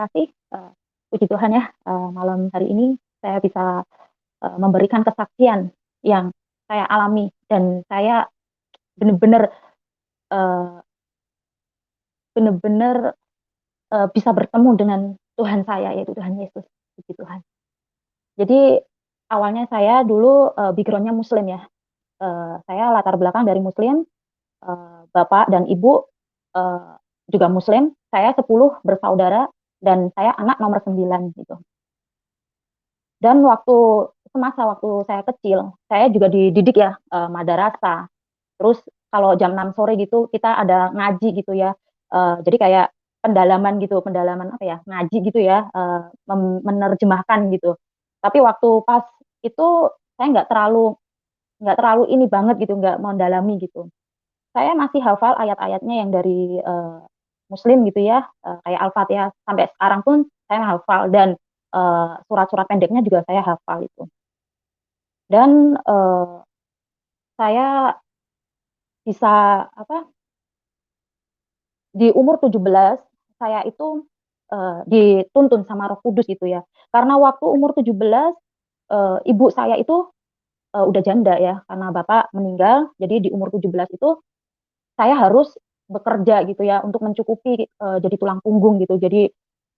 Kasih, puji Tuhan ya, malam hari ini saya bisa, memberikan kesaksian yang saya alami dan saya benar-benar eee, bener-bener, bisa bertemu dengan Tuhan saya, yaitu Tuhan Yesus, puji Tuhan. Jadi awalnya saya dulu, background-nya muslim ya, saya latar belakang dari muslim, bapak dan ibu, eee, juga muslim, saya 10 bersaudara dan saya anak nomor 9 gitu. Dan semasa waktu saya kecil, saya juga dididik ya, madrasah. Terus kalau jam 6 sore gitu kita ada ngaji gitu ya, jadi kayak pendalaman gitu, pendalaman apa ya, ngaji gitu ya, menerjemahkan gitu. Tapi waktu pas itu saya nggak terlalu ini banget gitu, nggak mendalami gitu. Saya masih hafal ayat-ayatnya yang dari, Muslim gitu ya, kayak Al-Fatihah, sampai sekarang pun saya hafal dan, surat-surat pendeknya juga saya hafal itu. Dan, saya bisa apa, di umur 17 saya itu, dituntun sama Roh Kudus gitu ya. Karena waktu umur 17, ibu saya itu, udah janda ya, karena bapak meninggal, jadi di umur 17 itu saya harus bekerja gitu ya untuk mencukupi, jadi tulang punggung gitu. Jadi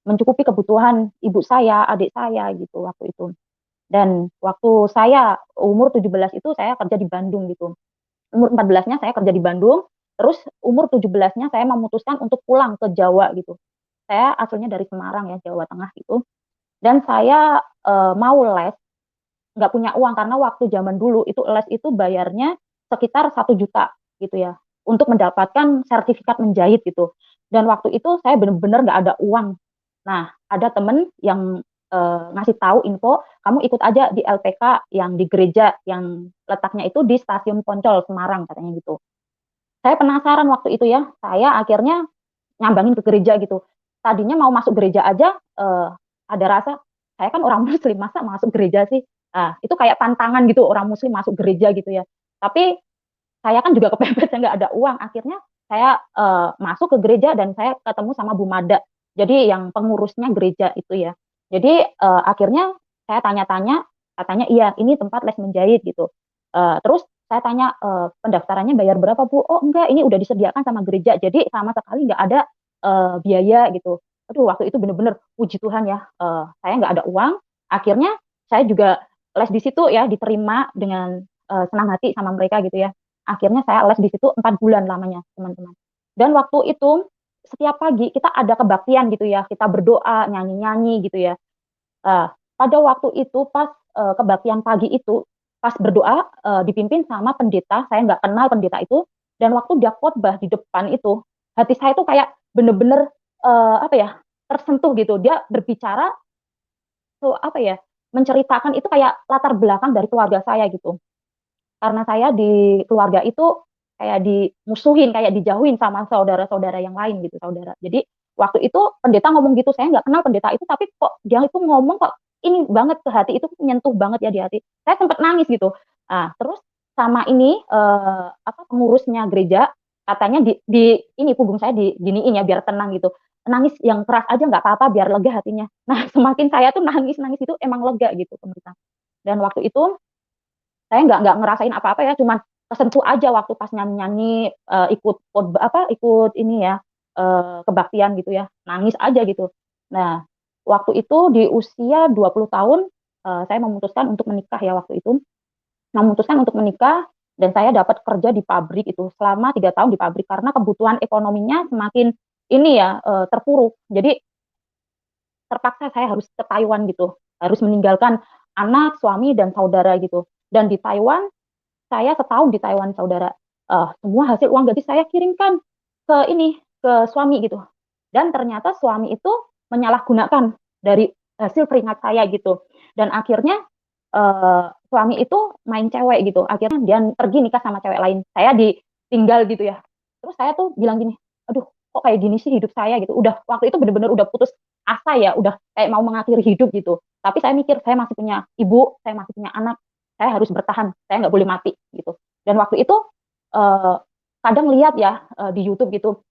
mencukupi kebutuhan ibu saya, adik saya gitu waktu itu. Dan waktu saya umur 17 itu saya kerja di Bandung gitu. Umur 14-nya saya kerja di Bandung, terus umur 17-nya saya memutuskan untuk pulang ke Jawa gitu. Saya aslinya dari Semarang ya, Jawa Tengah gitu. Dan saya, mau les, nggak punya uang karena waktu zaman dulu itu les itu bayarnya sekitar 1 juta gitu ya, untuk mendapatkan sertifikat menjahit gitu. Dan waktu itu saya bener-bener nggak ada uang. Nah, ada temen yang, ngasih tahu info, "Kamu ikut aja di LPK yang di gereja yang letaknya itu di Stasiun Poncol, Semarang," katanya gitu. Saya penasaran waktu itu ya, saya akhirnya nyambangin ke gereja gitu. Tadinya mau masuk gereja aja, ada rasa, "Saya kan orang muslim, masa masuk gereja sih?" Itu kayak pantangan gitu orang muslim masuk gereja gitu ya. Tapi saya kan juga kepepet, saya nggak ada uang, akhirnya saya, masuk ke gereja dan saya ketemu sama Bu Mada. Jadi yang pengurusnya gereja itu ya. Jadi, akhirnya saya tanya-tanya, katanya, "Iya, ini tempat les menjahit," gitu. Terus saya tanya, "Pendaftarannya bayar berapa, Bu?" "Oh, enggak, ini udah disediakan sama gereja, jadi sama sekali nggak ada, biaya," gitu. Aduh, waktu itu bener-bener puji Tuhan ya, saya nggak ada uang, akhirnya saya juga les di situ ya, diterima dengan, senang hati sama mereka gitu ya. Akhirnya saya les di situ 4 bulan lamanya, teman-teman. Dan waktu itu, setiap pagi kita ada kebaktian gitu ya, kita berdoa, nyanyi-nyanyi gitu ya. Pada waktu itu pas, kebaktian pagi itu, pas berdoa, dipimpin sama pendeta, saya nggak kenal pendeta itu, dan waktu dia khotbah di depan itu, hati saya tuh kayak bener-bener, apa ya, tersentuh gitu. Dia berbicara apa ya, menceritakan itu kayak latar belakang dari keluarga saya gitu. Karena saya di keluarga itu kayak dimusuhin, kayak dijauhin sama saudara-saudara yang lain gitu, saudara. Jadi waktu itu pendeta ngomong gitu, saya nggak kenal pendeta itu, tapi kok dia itu ngomong kok ini banget ke hati, itu menyentuh banget ya di hati. Saya sempet nangis gitu. Terus sama ini, pengurusnya gereja, katanya di ini punggung saya diginiin ya biar tenang gitu, "Nangis yang keras aja nggak apa-apa biar lega hatinya." Nah, semakin saya tuh nangis-nangis itu emang lega gitu pemirsa. Dan waktu itu saya nggak ngerasain apa-apa ya, cuman kesentuh aja waktu pas nyanyi-nyanyi, ikut ini ya, kebaktian gitu ya, nangis aja gitu. Nah, waktu itu di usia 20 tahun, saya memutuskan untuk menikah ya waktu itu, memutuskan untuk menikah dan saya dapat kerja di pabrik itu selama 3 tahun di pabrik karena kebutuhan ekonominya semakin ini ya, terpuruk. Jadi terpaksa saya harus ke Taiwan gitu, harus meninggalkan anak, suami, dan saudara gitu. Dan di Taiwan saya setahun di Taiwan saudara, semua hasil uang gaji saya kirimkan ke ini, ke suami gitu. Dan ternyata suami itu menyalahgunakan dari hasil keringat saya gitu. Dan akhirnya, suami itu main cewek gitu, akhirnya dia pergi nikah sama cewek lain, saya ditinggal gitu ya. Terus saya tuh bilang gini, "Aduh, kok kayak gini sih hidup saya?" Gitu. Udah waktu itu bener-bener udah putus asa ya, udah kayak mau mengakhiri hidup gitu. Tapi saya mikir, saya masih punya ibu, saya masih punya anak, saya harus bertahan, saya nggak boleh mati gitu. Dan waktu itu, eee, kadang lihat ya, di YouTube gitu,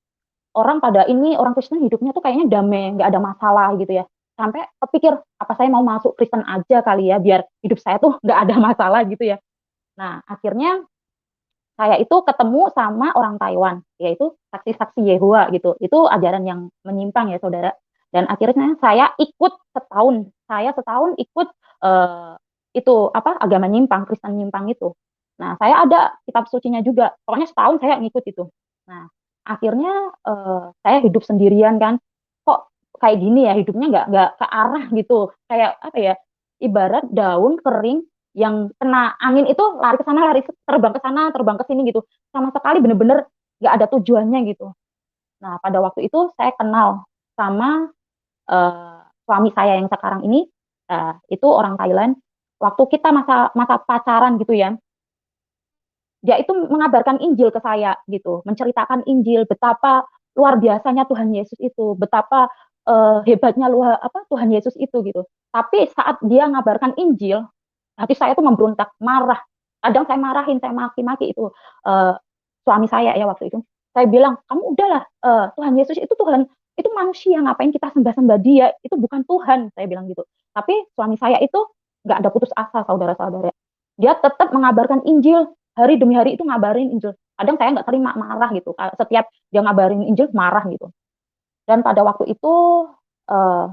orang pada ini orang Kristen hidupnya tuh kayaknya damai, nggak ada masalah gitu ya. Sampai kepikir apa saya mau masuk Kristen aja kali ya biar hidup saya tuh nggak ada masalah gitu ya. Nah, akhirnya saya itu ketemu sama orang Taiwan, yaitu saksi-saksi Yehova gitu. Itu ajaran yang menyimpang ya, saudara. Dan akhirnya saya ikut setahun, saya setahun ikut eh, itu apa agama nyimpang, Kristen nyimpang itu. Nah, saya ada kitab sucinya juga. Pokoknya setahun saya ngikut itu. Nah, akhirnya saya hidup sendirian kan. Kok kayak gini ya hidupnya nggak ke arah gitu. Kayak apa ya? Ibarat daun kering yang kena angin itu lari ke sana, lari terbang ke sana, terbang ke sini gitu. Sama sekali bener-bener nggak ada tujuannya gitu. Nah, pada waktu itu saya kenal sama suami saya yang sekarang ini, itu orang Thailand. Waktu kita masa masa pacaran gitu ya, dia itu mengabarkan Injil ke saya gitu, menceritakan Injil betapa luar biasanya Tuhan Yesus itu, betapa hebatnya luar apa Tuhan Yesus itu gitu. Tapi saat dia ngabarkan Injil, hati saya tuh memberontak, marah. Kadang saya marahin, saya maki-maki itu uh, suami saya ya waktu itu. Saya bilang, kamu udahlah, Tuhan Yesus itu Tuhan, itu manusia, ngapain kita sembah-sembah dia, itu bukan Tuhan, saya bilang gitu. Tapi suami saya itu nggak ada putus asa, saudara-saudara. Dia tetap mengabarkan Injil, hari demi hari itu ngabarin Injil. Kadang saya nggak terima, marah gitu. Setiap dia ngabarin Injil, marah gitu. Dan pada waktu itu, uh,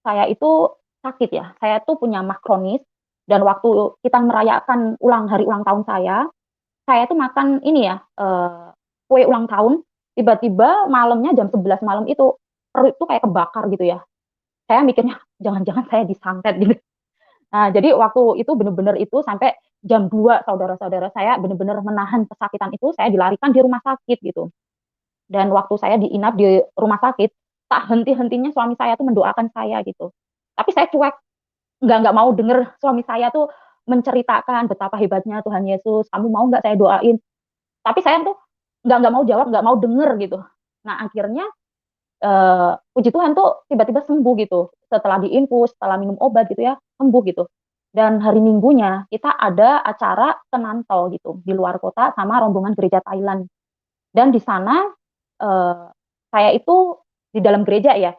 saya itu sakit ya. Saya tuh punya mah kronis dan waktu kita merayakan hari ulang tahun saya tuh makan ini ya kue ulang tahun. Tiba-tiba malamnya jam 11 malam itu perut itu kayak kebakar gitu ya. Saya mikirnya jangan-jangan saya disantet gitu. Nah, jadi waktu itu benar-benar itu sampai jam 2 saudara-saudara saya benar-benar menahan kesakitan itu, saya dilarikan di rumah sakit gitu. Dan waktu saya diinap di rumah sakit, tak henti-hentinya suami saya tuh mendoakan saya gitu. Tapi saya cuek, nggak mau denger suami saya tuh menceritakan betapa hebatnya Tuhan Yesus. Kamu mau nggak saya doain? Tapi saya tuh nggak mau jawab, nggak mau denger gitu. Nah akhirnya puji Tuhan tuh tiba-tiba sembuh gitu. Setelah diinfus, setelah minum obat gitu ya, sembuh gitu. Dan hari Minggunya kita ada acara kenantol gitu di luar kota sama rombongan gereja Thailand. Dan di sana eh, saya itu di dalam gereja ya.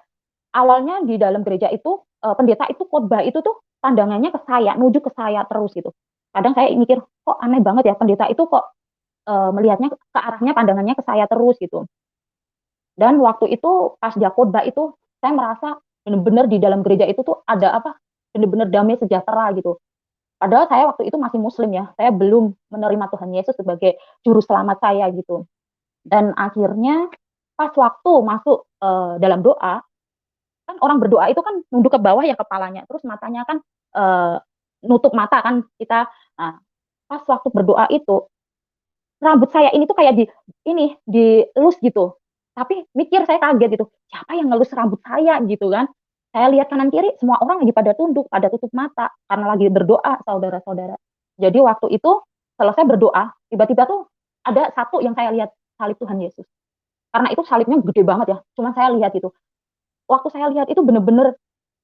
Awalnya di dalam gereja itu pendeta itu khotbah itu tuh pandangannya ke saya, menuju ke saya terus gitu. Kadang saya mikir kok aneh banget ya pendeta itu kok melihatnya ke arahnya pandangannya ke saya terus gitu. Dan waktu itu pas dia khotbah itu saya merasa benar-benar di dalam gereja itu tuh ada apa? Benar-benar damai sejahtera gitu. Padahal saya waktu itu masih muslim ya. Saya belum menerima Tuhan Yesus sebagai juru selamat saya gitu. Dan akhirnya pas waktu masuk dalam doa, kan orang berdoa itu kan nunduk ke bawah ya kepalanya, terus matanya kan eh, nutup mata kan kita. Nah, pas waktu berdoa itu rambut saya ini tuh kayak ini dielus gitu. Tapi mikir saya kaget gitu, siapa yang ngelus rambut saya gitu kan? Saya lihat kanan kiri semua orang lagi pada tunduk, pada tutup mata karena lagi berdoa, saudara-saudara. Jadi waktu itu selesai berdoa, tiba-tiba tuh ada satu yang saya lihat salib Tuhan Yesus. Karena itu salibnya gede banget ya. Cuma saya lihat itu. Waktu saya lihat itu bener-bener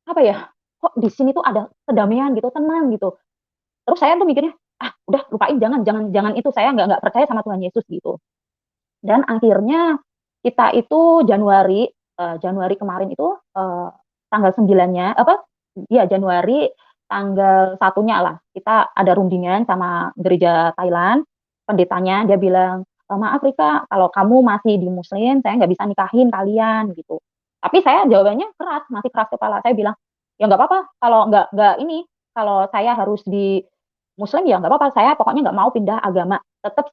apa ya? Kok di sini tuh ada kedamaian gitu, tenang gitu. Terus saya tuh mikirnya, ah udah lupain jangan jangan jangan itu saya nggak percaya sama Tuhan Yesus gitu. Dan akhirnya kita itu Januari kemarin itu tanggal 9-nya apa ya Januari tanggal satunya lah kita ada rundingan sama gereja Thailand. Pendetanya dia bilang, maaf Rika kalau kamu masih di Muslim saya nggak bisa nikahin kalian gitu. Tapi saya jawabannya keras, masih keras kepala. Saya bilang ya nggak apa-apa kalau nggak ini, kalau saya harus di Muslim ya nggak apa-apa, saya pokoknya nggak mau pindah agama,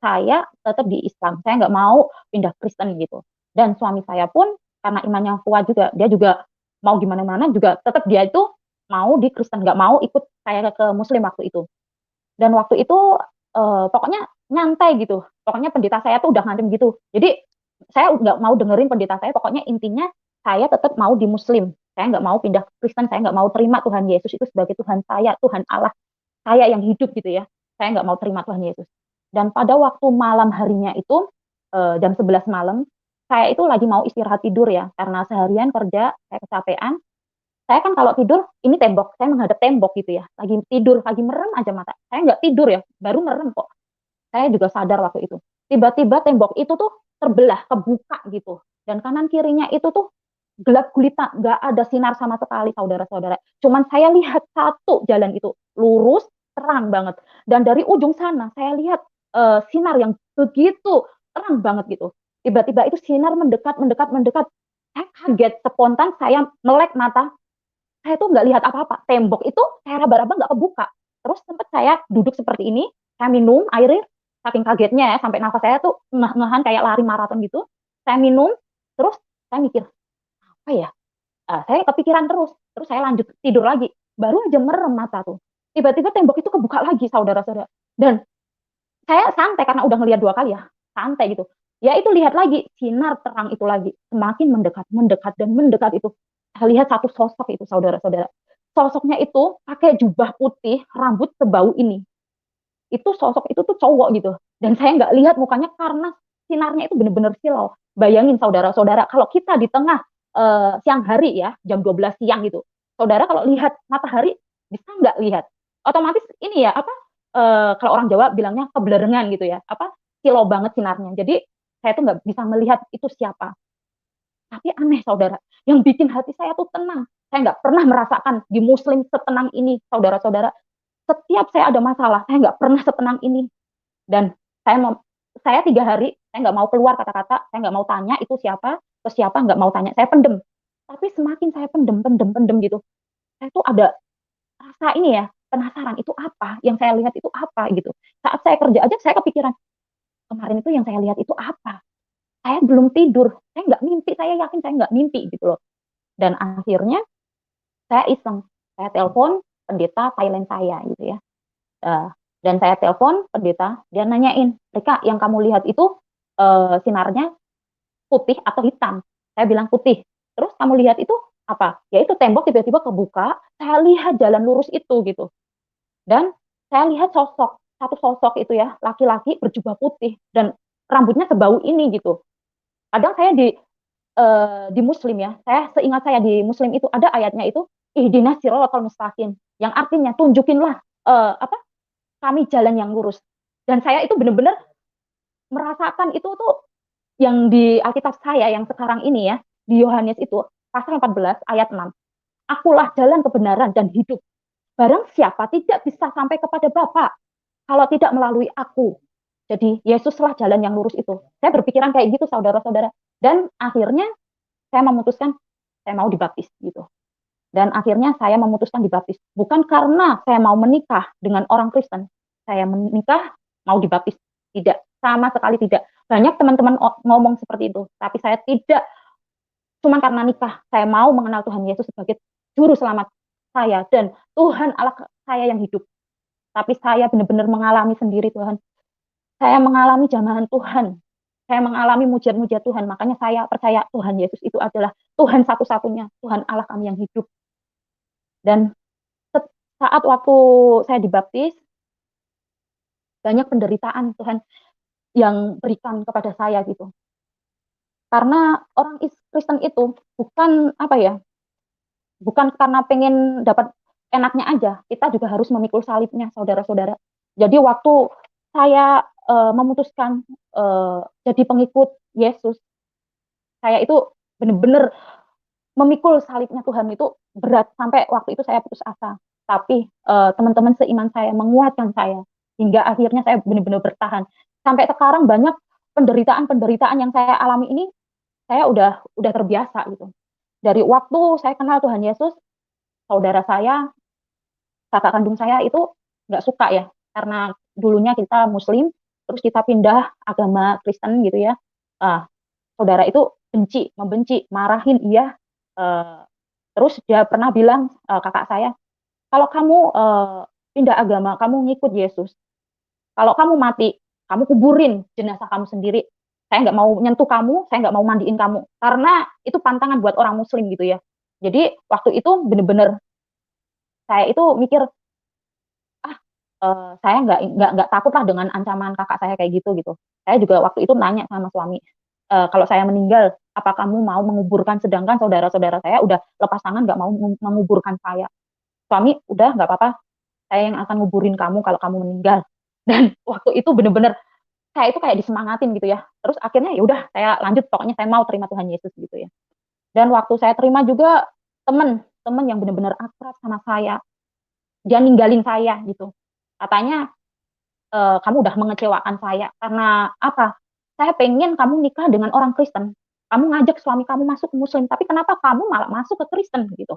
saya tetap di Islam, saya nggak mau pindah Kristen gitu. Dan suami saya pun karena imannya kuat juga, dia juga mau gimana-mana juga tetap dia itu mau di Kristen, nggak mau ikut saya ke Muslim waktu itu. Dan waktu itu pokoknya nyantai gitu, pokoknya pendeta saya tuh udah ngancem gitu. Jadi saya nggak mau dengerin pendeta saya, pokoknya intinya saya tetap mau di Muslim, saya nggak mau pindah Kristen, saya nggak mau terima Tuhan Yesus itu sebagai Tuhan saya, Tuhan Allah saya yang hidup gitu ya. Saya nggak mau terima Tuhan Yesus. Dan pada waktu malam harinya itu jam 11 malam, saya itu lagi mau istirahat tidur ya, karena seharian kerja, saya kecapean. Saya kan kalau tidur, ini tembok, saya menghadap tembok gitu ya. Lagi tidur, lagi merem aja mata. Saya nggak tidur ya, baru merem kok. Saya juga sadar waktu itu. Tiba-tiba tembok itu tuh terbelah, kebuka gitu. dan kanan kirinya itu tuh gelap gulita, nggak ada sinar sama sekali, saudara-saudara. Cuman saya lihat satu jalan itu lurus, terang banget. Dan dari ujung sana saya lihat sinar yang begitu terang banget gitu. Tiba-tiba itu sinar mendekat, mendekat, mendekat. Saya kaget, spontan saya melek mata. Saya tuh nggak lihat apa-apa. Tembok itu saya raba-raba nggak kebuka. Terus sempat saya duduk seperti ini, saya minum air, saking kagetnya ya, sampai nafas saya tuh ngeh-ngehan kayak lari maraton gitu. Saya minum, terus saya mikir, apa ya? Saya kepikiran terus saya lanjut tidur lagi. Baru aja merem mata tuh. Tiba-tiba tembok itu kebuka lagi, saudara-saudara. Dan saya santai karena udah ngelihat dua kali ya, santai gitu. Ya itu lihat lagi, sinar terang itu lagi. Semakin mendekat, mendekat, dan mendekat itu. Saya lihat satu sosok itu, saudara-saudara. Sosoknya itu pakai jubah putih, rambut sebau ini. Itu sosok itu tuh cowok gitu. Dan saya nggak lihat mukanya karena sinarnya itu bener-bener silau. Bayangin saudara-saudara, kalau kita di tengah siang hari ya, jam 12 siang gitu. Saudara kalau lihat matahari, bisa nggak lihat? Otomatis ini ya, apa, kalau orang Jawa bilangnya kebelerengan gitu ya, apa, silau banget sinarnya. Jadi saya tuh nggak bisa melihat itu siapa. Tapi aneh saudara, yang bikin hati saya tuh tenang. Saya nggak pernah merasakan di Muslim setenang ini, saudara-saudara. Setiap saya ada masalah, saya nggak pernah setenang ini. Dan saya mau, saya 3 hari, saya nggak mau keluar kata-kata, saya nggak mau tanya itu siapa, ke siapa, nggak mau tanya, saya pendem. Tapi semakin saya pendem, pendem, pendem gitu, saya tuh ada rasa ini ya, penasaran itu apa, yang saya lihat itu apa gitu. Saat saya kerja aja, saya kepikiran, kemarin itu yang saya lihat itu apa. Saya belum tidur, saya nggak mimpi, saya yakin saya nggak mimpi gitu loh. Dan akhirnya saya iseng, saya telepon pendeta Thailand saya gitu ya. Dan saya telepon pendeta, dia nanyain, Rika, yang kamu lihat itu sinarnya putih atau hitam? Saya bilang putih. Terus kamu lihat itu apa? Ya itu tembok tiba-tiba kebuka, saya lihat jalan lurus itu gitu. Dan saya lihat sosok, satu sosok itu ya, laki-laki berjubah putih dan rambutnya sebau ini gitu. Kadang saya di Muslim ya, saya seingat saya di Muslim itu ada ayatnya itu ihdinas siratal mustaqim, yang artinya tunjukinlah apa, kami jalan yang lurus. Dan saya itu benar-benar merasakan itu tuh yang di Alkitab saya yang sekarang ini ya, di Yohanes itu pasal 14 ayat 6. Akulah jalan kebenaran dan hidup. Barang siapa tidak bisa sampai kepada Bapa kalau tidak melalui aku. Jadi Yesuslah jalan yang lurus itu. Saya berpikiran kayak gitu saudara-saudara. Dan akhirnya saya memutuskan saya mau dibaptis gitu. Dan akhirnya saya memutuskan dibaptis. Bukan karena saya mau menikah dengan orang Kristen. Saya menikah, mau dibaptis. Tidak, sama sekali tidak. Banyak teman-teman ngomong seperti itu. Tapi saya tidak. Cuma karena nikah, saya mau mengenal Tuhan Yesus sebagai juru selamat saya. Dan Tuhan Allah saya yang hidup. Tapi saya benar-benar mengalami sendiri Tuhan. Saya mengalami jamahan Tuhan. Saya mengalami mujizat-mujizat Tuhan. Makanya saya percaya Tuhan Yesus itu adalah Tuhan satu-satunya. Tuhan Allah kami yang hidup. Dan saat waktu saya dibaptis, banyak penderitaan Tuhan yang berikan kepada saya gitu. Karena orang Kristen itu bukan apa ya, bukan karena pengen dapat enaknya aja, kita juga harus memikul salibnya, saudara-saudara. Jadi waktu saya memutuskan jadi pengikut Yesus, saya itu benar-benar memikul salibnya Tuhan itu berat sampai waktu itu saya putus asa. Tapi teman-teman seiman saya menguatkan saya hingga akhirnya saya benar-benar bertahan. Sampai sekarang banyak penderitaan-penderitaan yang saya alami ini saya udah terbiasa gitu. Dari waktu saya kenal Tuhan Yesus, saudara saya, kakak kandung saya itu nggak suka ya karena dulunya kita Muslim, terus kita pindah agama Kristen gitu ya. Saudara itu benci, membenci, marahin iya. Uh, Terus dia pernah bilang kakak saya, kalau kamu pindah agama, kamu ngikut Yesus, kalau kamu mati, kamu kuburin jenazah kamu sendiri. Saya nggak mau nyentuh kamu, saya nggak mau mandiin kamu, karena itu pantangan buat orang Muslim gitu ya. Jadi waktu itu bener-bener saya itu mikir, saya nggak takut lah dengan ancaman kakak saya kayak gitu gitu. Saya juga waktu itu nanya sama suami, kalau saya meninggal, apa kamu mau menguburkan? Sedangkan saudara-saudara saya udah lepas tangan nggak mau menguburkan saya. Suami udah nggak apa-apa, saya yang akan nguburin kamu kalau kamu meninggal. Dan waktu itu bener-bener saya itu kayak disemangatin gitu ya. Terus akhirnya ya udah saya lanjut, pokoknya saya mau terima Tuhan Yesus gitu ya. Dan waktu saya terima juga teman-teman yang benar-benar akrab sama saya, dia ninggalin saya gitu. Katanya kamu udah mengecewakan saya karena apa? Saya pengen kamu nikah dengan orang Kristen. Kamu ngajak suami kamu masuk ke Muslim, tapi kenapa kamu malah masuk ke Kristen gitu?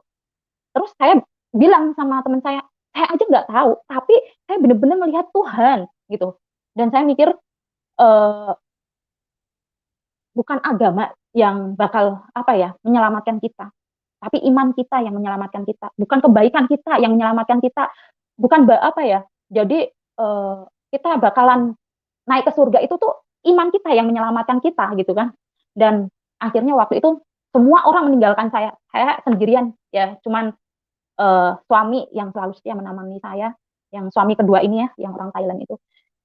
Terus saya bilang sama teman saya aja nggak tahu, tapi saya benar-benar melihat Tuhan gitu. Dan saya mikir eh, bukan agama yang bakal apa ya menyelamatkan kita, tapi iman kita yang menyelamatkan kita, bukan kebaikan kita yang menyelamatkan kita, bukan apa ya. Jadi eh, kita bakalan naik ke surga itu tuh iman kita yang menyelamatkan kita gitu kan. Dan akhirnya waktu itu semua orang meninggalkan saya sendirian ya, cuman suami yang selalu setia menemani saya, yang suami kedua ini ya, yang orang Thailand itu.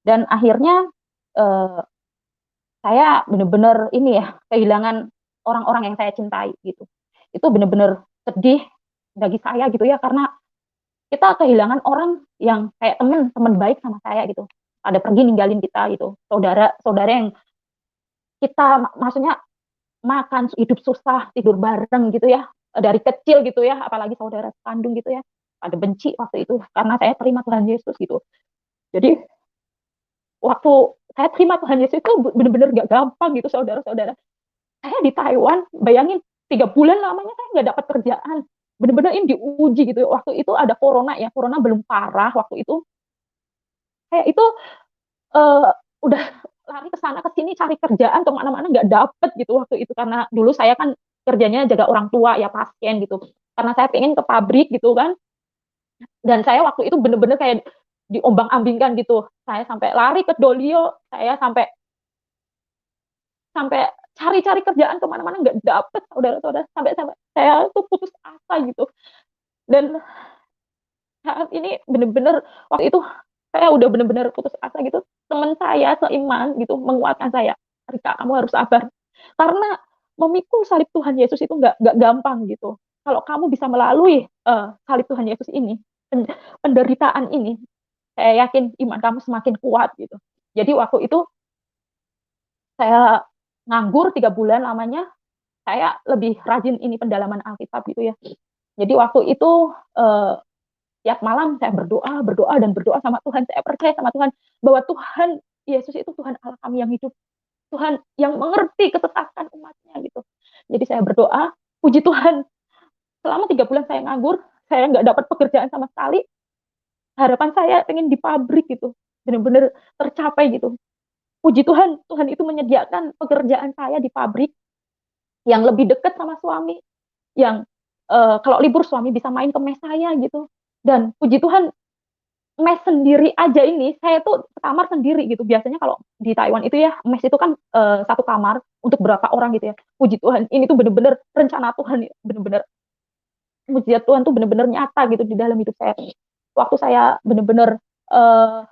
Dan akhirnya eh, saya benar-benar ini ya kehilangan orang-orang yang saya cintai gitu. Itu benar-benar sedih bagi saya gitu ya, karena kita kehilangan orang yang kayak teman-teman baik sama saya gitu. Ada pergi ninggalin kita gitu. Saudara-saudara yang kita maksudnya makan hidup susah, tidur bareng gitu ya. Dari kecil gitu ya, apalagi saudara kandung gitu ya. Ada benci waktu itu karena saya terima Tuhan Yesus gitu. Jadi waktu saya terima Tuhan Yesus itu benar-benar gak gampang gitu saudara-saudara. Saya di Taiwan, bayangin 3 bulan lamanya saya nggak dapat kerjaan. Benar-benar ini diuji gitu. Waktu itu ada corona ya, corona belum parah waktu itu. Saya itu uh, udah lari ke sana ke sini cari kerjaan kemana-mana nggak dapet gitu waktu itu, karena dulu saya kan kerjanya jaga orang tua ya, pasien gitu. Karena saya pengen ke pabrik gitu kan, dan saya waktu itu bener-bener kayak diombang-ambingkan gitu. Saya sampai lari ke Dolio, saya sampai sampai cari-cari kerjaan kemana-mana nggak dapet saudara-saudara, sampai sampai saya tuh putus asa gitu. Dan saat ini bener-bener waktu itu saya udah bener-bener putus asa gitu. Teman saya seiman gitu menguatkan saya, Rika kamu harus sabar karena memikul salib Tuhan Yesus itu nggak gampang gitu. Kalau kamu bisa melalui salib Tuhan Yesus ini, penderitaan ini, saya yakin iman kamu semakin kuat gitu. Jadi waktu itu saya nganggur 3 bulan lamanya, saya lebih rajin ini pendalaman Alkitab gitu ya. Jadi waktu itu eh, tiap malam saya berdoa, berdoa dan berdoa sama Tuhan. Saya percaya sama Tuhan bahwa Tuhan Yesus itu Tuhan Allah kami yang hidup, Tuhan yang mengerti kesesatan umatnya gitu. Jadi saya berdoa, puji Tuhan, selama 3 bulan saya nganggur, saya nggak dapat pekerjaan sama sekali. Harapan saya pengen di pabrik gitu, benar-benar tercapai gitu. Puji Tuhan, Tuhan itu menyediakan pekerjaan saya di pabrik yang lebih dekat sama suami, yang kalau libur suami bisa main ke mes saya gitu. Dan puji Tuhan, mes sendiri aja ini saya tuh kamar sendiri gitu. Biasanya kalau di Taiwan itu ya mes itu kan satu kamar untuk berapa orang gitu ya. Puji Tuhan, ini tuh bener-bener rencana Tuhan, bener-bener mujizat Tuhan tuh bener-bener nyata gitu di dalam hidup saya. Waktu saya bener-bener uh,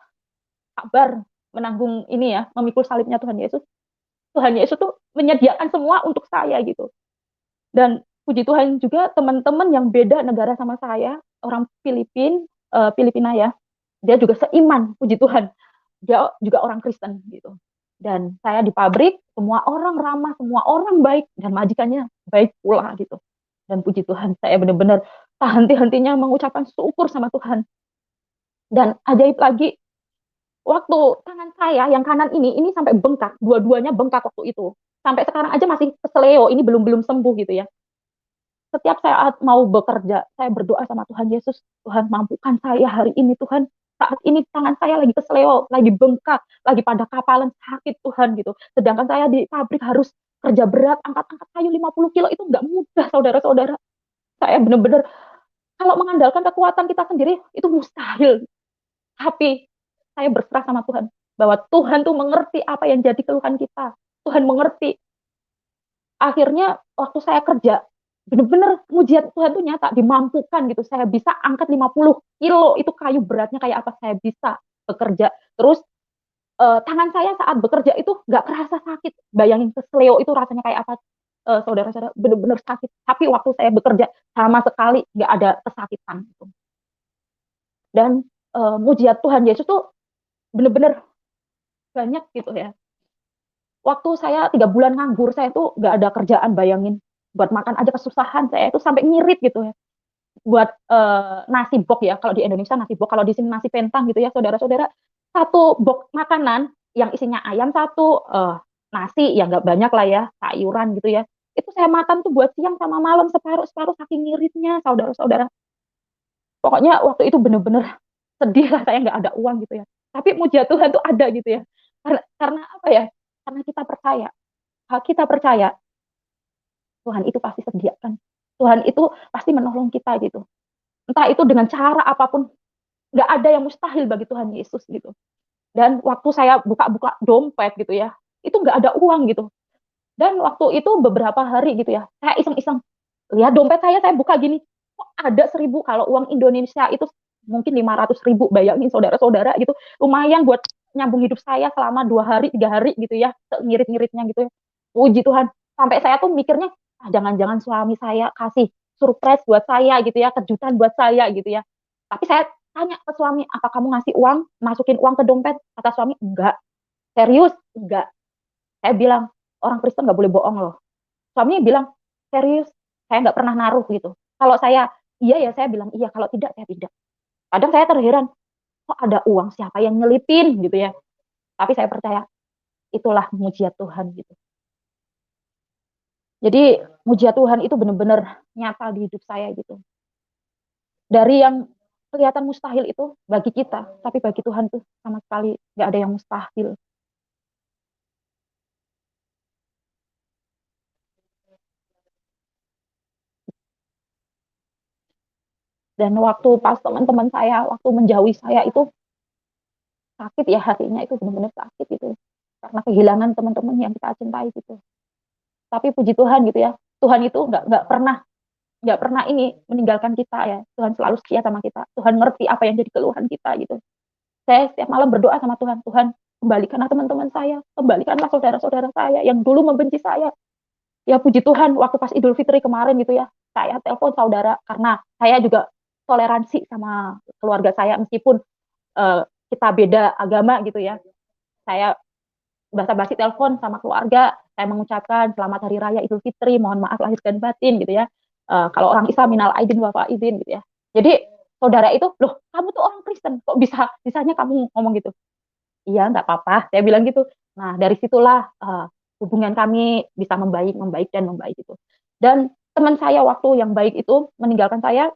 sabar menanggung ini ya, memikul salibnya Tuhan Yesus. Tuhan Yesus tuh menyediakan semua untuk saya gitu. Dan puji Tuhan juga teman-teman yang beda negara sama saya, orang Filipina ya, dia juga seiman, puji Tuhan. Dia juga orang Kristen gitu. Dan saya di pabrik, semua orang ramah, semua orang baik, dan majikannya baik pula gitu. Dan puji Tuhan, saya benar-benar tak henti-hentinya mengucapkan syukur sama Tuhan. Dan ajaib lagi, waktu tangan saya yang kanan ini sampai bengkak, dua-duanya bengkak waktu itu. Sampai sekarang aja masih keseleo, ini belum belum sembuh gitu ya. Setiap saat mau bekerja, saya berdoa sama Tuhan Yesus, Tuhan mampukan saya hari ini Tuhan. Saat ini tangan saya lagi kesleo, lagi bengkak, lagi pada kapalan sakit Tuhan gitu. Sedangkan saya di pabrik harus kerja berat, angkat-angkat kayu 50 kilo itu nggak mudah saudara-saudara. Saya benar-benar kalau mengandalkan kekuatan kita sendiri itu mustahil. Tapi saya berserah sama Tuhan bahwa Tuhan tuh mengerti apa yang jadi keluhan kita. Tuhan mengerti. Akhirnya waktu saya kerja, bener-bener mujizat Tuhan tuh nyata, dimampukan gitu. Saya bisa angkat 50 kilo, itu kayu beratnya kayak apa, saya bisa bekerja. Terus tangan saya saat bekerja itu nggak kerasa sakit. Bayangin kesleo itu rasanya kayak apa, saudara-saudara, bener-bener sakit. Tapi waktu saya bekerja sama sekali nggak ada kesakitan gitu. Dan mujizat Tuhan Yesus tuh bener-bener banyak gitu ya. Waktu saya 3 bulan nganggur, saya tuh nggak ada kerjaan, bayangin. Buat makan aja kesusahan, saya itu sampai ngirit gitu ya. Buat nasi bok ya, kalau di Indonesia nasi bok, kalau di sini nasi pentang gitu ya, saudara-saudara. Satu bok makanan yang isinya ayam satu, nasi yang nggak banyak lah ya, sayuran gitu ya. Itu saya makan tuh buat siang sama malam separuh-separuh saking ngiritnya, saudara-saudara. Pokoknya waktu itu bener-bener sedih lah, saya nggak ada uang gitu ya. Tapi mujizat Tuhan tuh ada gitu ya. Karena apa ya? Karena kita percaya Tuhan itu pasti sediakan. Tuhan itu pasti menolong kita gitu. Entah itu dengan cara apapun, nggak ada yang mustahil bagi Tuhan Yesus gitu. Dan waktu saya buka-buka dompet gitu ya, itu nggak ada uang gitu. Dan waktu itu beberapa hari gitu ya, saya iseng-iseng lihat dompet saya buka gini, kok ada 1.000, kalau uang Indonesia itu mungkin 500.000, bayangin saudara-saudara gitu, lumayan buat nyambung hidup saya selama 2 hari 3 hari gitu ya, ngirit-ngiritnya gitu ya. Puji Tuhan, sampai saya tuh mikirnya, ah, jangan-jangan suami saya kasih surprise buat saya gitu ya, kejutan buat saya gitu ya. Tapi saya tanya ke suami, apa kamu ngasih uang, masukin uang ke dompet? Kata suami, enggak. Serius? Enggak. Saya bilang, orang Kristen nggak boleh bohong loh. Suaminya bilang, serius, saya nggak pernah naruh gitu. Kalau saya iya ya saya bilang iya, kalau tidak saya tidak. Kadang saya terheran, kok ada uang, siapa yang nyelipin gitu ya. Tapi saya percaya itulah mujizat Tuhan gitu. Jadi mujizat Tuhan itu benar-benar nyata di hidup saya gitu. Dari yang kelihatan mustahil itu bagi kita, tapi bagi Tuhan tuh sama sekali nggak ada yang mustahil. Dan waktu pas teman-teman saya, waktu menjauhi saya itu sakit ya, hatinya itu benar-benar sakit gitu. Karena kehilangan teman-teman yang kita cintai gitu. Tapi puji Tuhan gitu ya, Tuhan itu nggak pernah ini meninggalkan kita ya. Tuhan selalu setia sama kita. Tuhan ngerti apa yang jadi keluhan kita gitu. Saya setiap malam berdoa sama Tuhan, Tuhan kembalikanlah teman-teman saya, kembalikanlah saudara-saudara saya yang dulu membenci saya. Ya puji Tuhan, waktu pas Idul Fitri kemarin gitu ya, saya telepon saudara karena saya juga toleransi sama keluarga saya meskipun uh, kita beda agama gitu ya. Saya basa-basi telepon sama keluarga, saya mengucapkan selamat hari raya Idul Fitri, mohon maaf lahir dan batin gitu ya. Kalau orang Islam minal aidin wa faizin gitu ya. Jadi saudara itu, loh kamu tuh orang Kristen, kok bisanya kamu ngomong gitu? Iya nggak apa-apa, saya bilang gitu. Nah dari situlah hubungan kami bisa membaik, membaik dan membaik gitu. Dan teman saya waktu yang baik itu meninggalkan saya,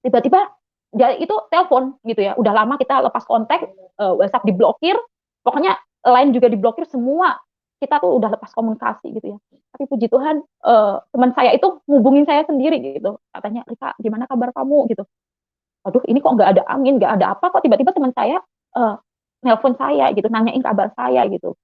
tiba-tiba dia itu telepon gitu ya. Udah lama kita lepas kontak, WhatsApp diblokir, pokoknya lain juga diblokir, semua kita tuh udah lepas komunikasi gitu ya. Tapi puji Tuhan, teman saya itu ngubungin saya sendiri gitu. Katanya, Rika, gimana kabar kamu gitu. Aduh, ini kok nggak ada angin, nggak ada apa, kok tiba-tiba teman saya uh, nelpon saya gitu, nanyain kabar saya gitu.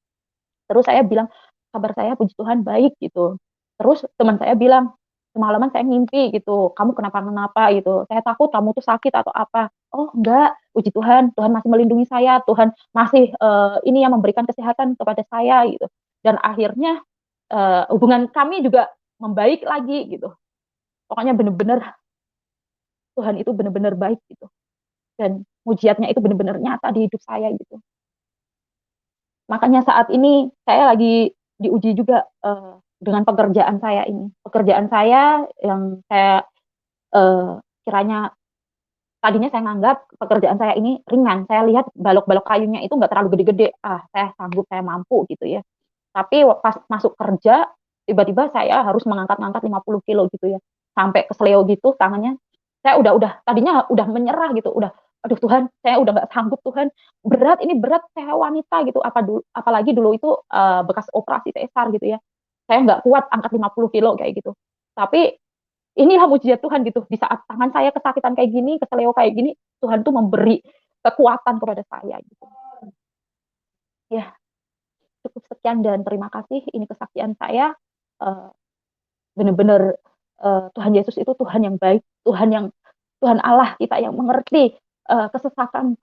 Terus saya bilang, kabar saya puji Tuhan baik gitu. Terus teman saya bilang, semalaman saya ngimpi gitu, kamu kenapa-kenapa gitu. Saya takut kamu tuh sakit atau apa. Oh enggak, puji Tuhan, Tuhan masih melindungi saya, Tuhan masih ini yang memberikan kesehatan kepada saya gitu. Dan akhirnya hubungan kami juga membaik lagi gitu. Pokoknya benar-benar Tuhan itu benar-benar baik gitu. Dan mujizatnya itu benar-benar nyata di hidup saya gitu. Makanya saat ini saya lagi diuji juga dengan pekerjaan saya ini. Pekerjaan saya yang saya kiranya tadinya saya nganggap pekerjaan saya ini ringan. Saya lihat balok-balok kayunya itu nggak terlalu gede-gede. Ah, saya sanggup, saya mampu gitu ya. Tapi pas masuk kerja, tiba-tiba saya harus mengangkat-ngangkat 50 kilo gitu ya. Sampai kesleo gitu tangannya. Saya udah tadinya udah menyerah gitu, udah aduh Tuhan, saya udah nggak sanggup Tuhan. Berat, ini berat, saya wanita gitu. Apalagi dulu itu bekas operasi sesar gitu ya. Saya nggak kuat angkat 50 kilo kayak gitu. Tapi inilah mujizat Tuhan gitu. Di saat tangan saya kesakitan kayak gini, kesleo kayak gini, Tuhan tuh memberi kekuatan kepada saya gitu. Ya, cukup sekian dan terima kasih. Ini kesaksian saya. Uh, Benar-benar Tuhan Yesus itu Tuhan yang baik, Tuhan Allah kita yang mengerti kesesakan